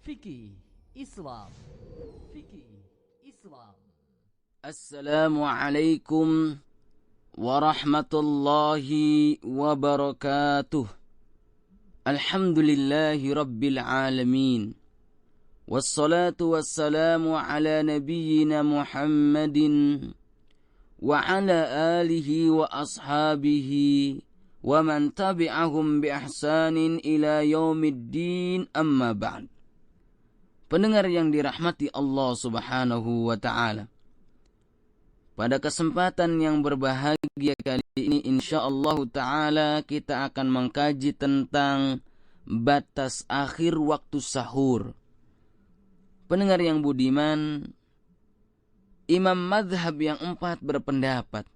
Fikih Islam. Fikih Islam. Assalamualaikum warahmatullahi wabarakatuh. Alhamdulillahi rabbil alamin. Wassalatu wassalamu ala nabiyyina Muhammadin wa ala alihi wa ashabihi wa man tabi'ahum bi ihsanin ila yaumiddin, amma ba'd. Pendengar yang dirahmati Allah Subhanahu wa ta'ala, pada kesempatan yang berbahagia kali ini insyaallah ta'ala kita akan mengkaji tentang batas akhir waktu sahur. Pendengar yang budiman, Imam Madhab yang 4 berpendapat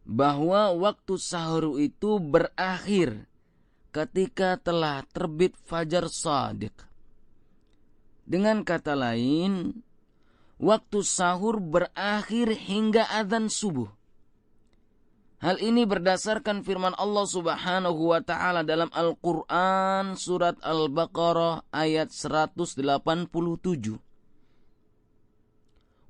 bahwa waktu sahur itu berakhir ketika telah terbit fajar shadiq. Dengan kata lain, waktu sahur berakhir hingga azan subuh. Hal ini berdasarkan firman Allah Subhanahu wa ta'ala dalam Al-Quran surat Al-Baqarah ayat 187.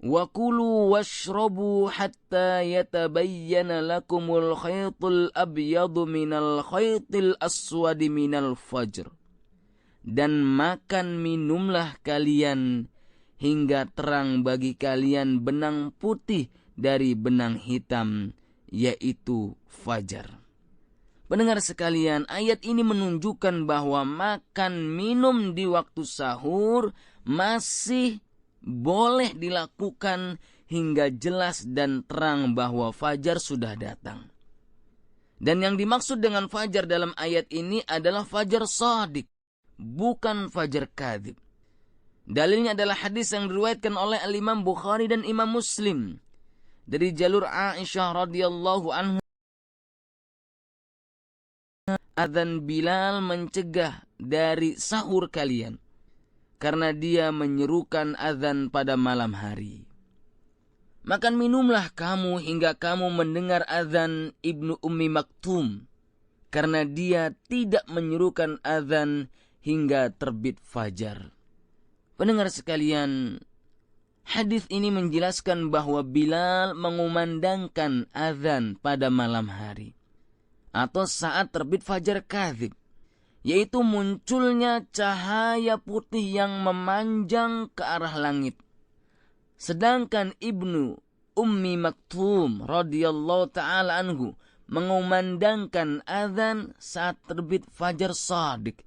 Wa kulu washrabu hatta yatabayyana lakumul khaytul abyadu minal khaytil aswadi minal fajr. Dan makan minumlah kalian hingga terang bagi kalian benang putih dari benang hitam, yaitu fajar. Pendengar sekalian, ayat ini menunjukkan bahwa makan minum di waktu sahur masih boleh dilakukan hingga jelas dan terang bahwa fajar sudah datang. Dan yang dimaksud dengan fajar dalam ayat ini adalah fajar shadiq, bukan fajar kadzib. Dalilnya adalah hadis yang diriwayatkan oleh Al-Imam Bukhari dan Imam Muslim dari jalur Aisyah radhiyallahu anha. Adzan Bilal mencegah dari sahur kalian karena dia menyerukan adzan pada malam hari. Makan minumlah kamu hingga kamu mendengar adzan Ibnu Ummi Maktum, karena dia tidak menyerukan adzan hingga terbit fajar. Pendengar sekalian, hadis ini menjelaskan bahwa Bilal mengumandangkan azan pada malam hari atau saat terbit fajar kadzib, yaitu munculnya cahaya putih yang memanjang ke arah langit. Sedangkan Ibnu Ummi Maktum radhiyallahu ta'ala anhu mengumandangkan azan saat terbit fajar shadiq,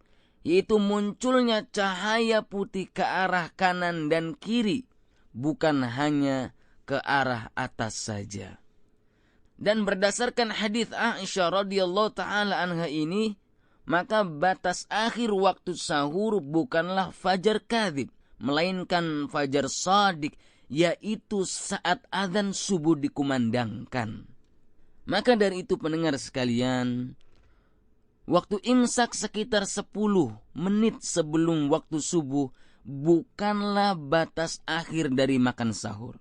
yaitu munculnya cahaya putih ke arah kanan dan kiri, bukan hanya ke arah atas saja. Dan berdasarkan hadis Aisyah radhiyallahu ta'ala anha ini, maka batas akhir waktu sahur bukanlah fajar kadzib, melainkan fajar shadiq, yaitu saat azan subuh dikumandangkan. Maka dari itu pendengar sekalian, waktu imsak sekitar 10 menit sebelum waktu subuh bukanlah batas akhir dari makan sahur.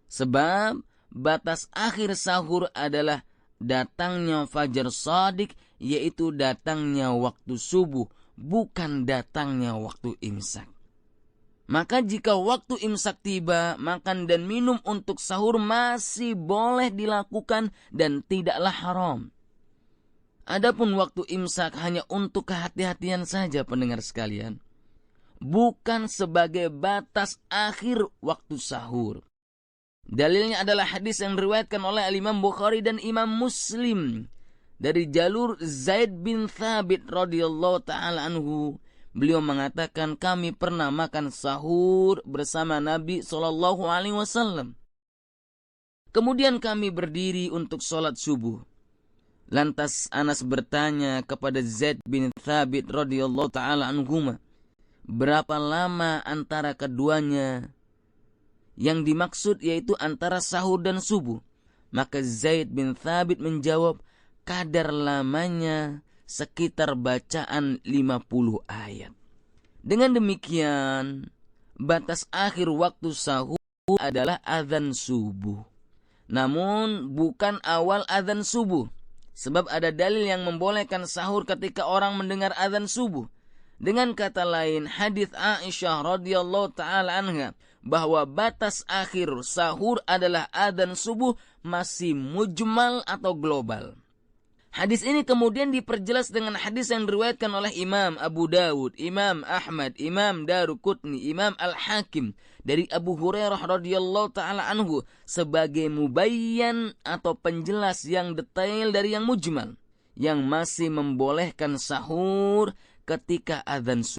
Sebab batas akhir sahur adalah datangnya fajar shadiq, yaitu datangnya waktu subuh, bukan datangnya waktu imsak. Maka jika waktu imsak tiba, makan dan minum untuk sahur masih boleh dilakukan dan tidaklah haram. Adapun waktu imsak hanya untuk kehati-hatian saja pendengar sekalian, bukan sebagai batas akhir waktu sahur. Dalilnya adalah hadis yang diriwayatkan oleh Imam Bukhari dan Imam Muslim dari jalur Zaid bin Thabit radhiyallahu ta'ala anhu. Beliau mengatakan, kami pernah makan sahur bersama Nabi SAW. Kemudian kami berdiri untuk sholat subuh. Lantas Anas bertanya kepada Zaid bin Thabit radhiyallahu ta'ala anhuma, berapa lama antara keduanya? Yang dimaksud yaitu antara sahur dan subuh. Maka Zaid bin Thabit menjawab, kadar lamanya sekitar bacaan 50 ayat. Dengan demikian, batas akhir waktu sahur adalah azan subuh. Namun bukan awal azan subuh. Sebab ada dalil yang membolehkan sahur ketika orang mendengar azan subuh. Dengan kata lain, hadis Aisyah radhiyallahu taala anha bahwa batas akhir sahur adalah adzan subuh masih mujmal atau global. Hadis ini kemudian diperjelas dengan hadis yang diriwayatkan oleh Imam Abu Dawud, Imam Ahmad, Imam Daruqutni, Imam Al-Hakim dari Abu Hurairah radhiyallahu taala anhu sebagai mubayyan atau penjelas yang detail dari yang mujmal, yang masih membolehkan sahur ketika adzan subuh.